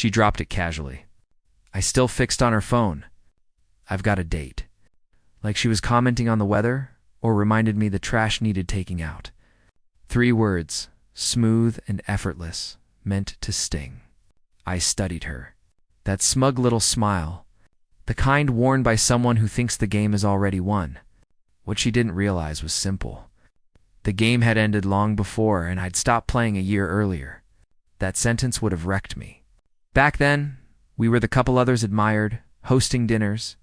She dropped it casually. I still fixed on her phone. I've got a date. Like she was commenting on the weather, or reminded me the trash needed taking out. 3 words, smooth and effortless, meant to sting. I studied her. That smug little smile, the kind worn by someone who thinks the game is already won. What she didn't realize was simple. The game had ended long before, and I'd stopped playing a year earlier. That sentence would have wrecked me. Back then, we were the couple others admired, hosting dinners,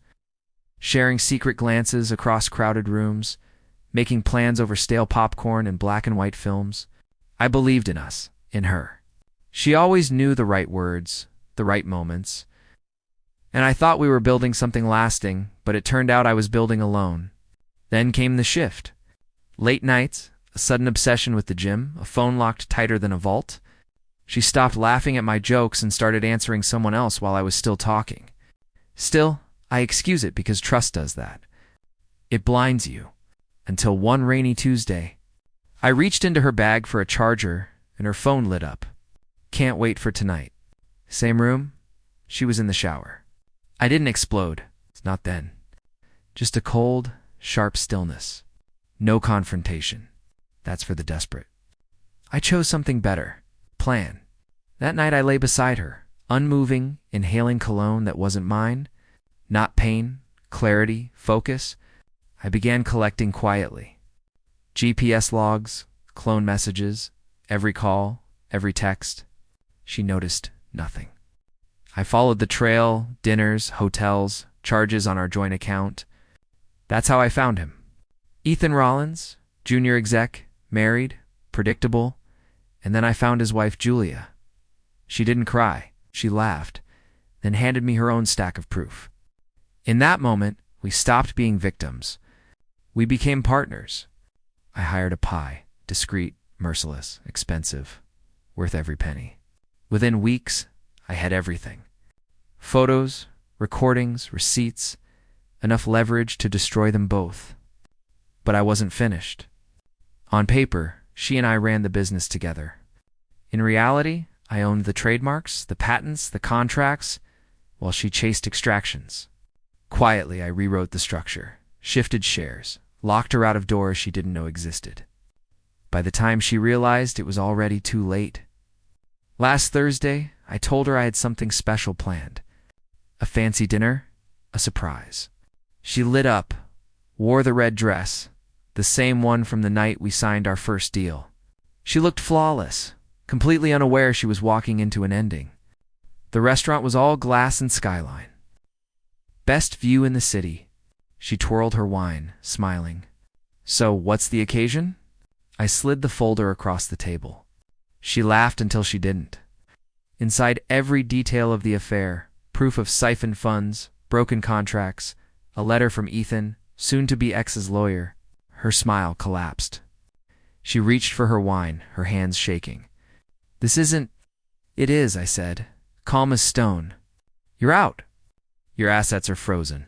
sharing secret glances across crowded rooms, making plans over stale popcorn and black and white films. I believed in us, in her. She always knew the right words, the right moments, and I thought we were building something lasting, but it turned out I was building alone. Then came the shift. Late nights, a sudden obsession with the gym, a phone locked tighter than a vault. She stopped laughing at my jokes and started answering someone else while I was still talking. Still, I excuse it because trust does that. It blinds you. Until one rainy Tuesday, I reached into her bag for a charger and her phone lit up. Can't wait for tonight. Same room? She was in the shower. I didn't explode. Not then. Just a cold, sharp stillness. No confrontation. That's for the desperate. I chose something better. Plan. That night I lay beside her, unmoving, inhaling cologne that wasn't mine. Not pain, clarity, focus. I began collecting quietly. GPS logs, clone messages, every call, every text. She noticed nothing. I followed the trail, dinners, hotels, charges on our joint account. That's how I found him. Ethan Rollins, junior exec, married, predictable, and then I found his wife Julia. She didn't cry, she laughed, then handed me her own stack of proof. In that moment, we stopped being victims. We became partners. I hired a pie, discreet, merciless, expensive, worth every penny. Within weeks, I had everything. Photos, recordings, receipts, enough leverage to destroy them both. But I wasn't finished. On paper, she and I ran the business together. In reality, I owned the trademarks, the patents, the contracts, while she chased extractions. Quietly, I rewrote the structure, shifted shares, locked her out of doors she didn't know existed. By the time she realized, it was already too late. Last Thursday, I told her I had something special planned. A fancy dinner, a surprise. She lit up, wore the red dress, the same one from the night we signed our first deal. She looked flawless, completely unaware she was walking into an ending. The restaurant was all glass and skyline. Best view in the city. She twirled her wine, smiling. So, what's the occasion? I slid the folder across the table. She laughed until she didn't. Inside every detail of the affair, proof of siphoned funds, broken contracts, a letter from Ethan, soon-to-be ex's lawyer. Her smile collapsed. She reached for her wine, her hands shaking. This isn't... It is, I said, calm as stone. You're out. Your assets are frozen.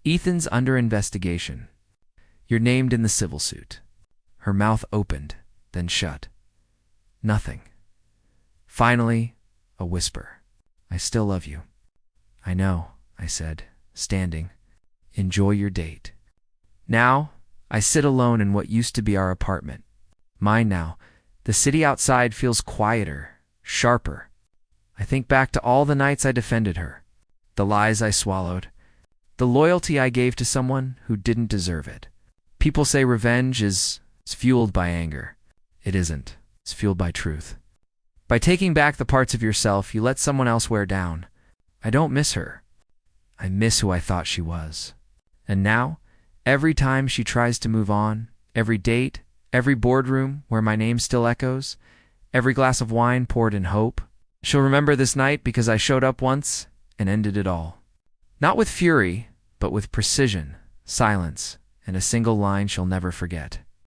Ethan's under investigation. You're named in the civil suit. Her mouth opened, then shut. Nothing. Finally, a whisper. I still love you. I know, I said, standing. Enjoy your date. Now, I sit alone in what used to be our apartment. Mine now. The city outside feels quieter, sharper. I think back to all the nights I defended her, the lies I swallowed, the loyalty I gave to someone who didn't deserve it. People say revenge is fueled by anger. It isn't. It's fueled by truth. By taking back the parts of yourself you let someone else wear down. I don't miss her. I miss who I thought she was. And now, every time she tries to move on, every date, every boardroom where my name still echoes, every glass of wine poured in hope, she'll remember this night because I showed up once and ended it all. Not with fury, but with precision, silence, and a single line she'll never forget.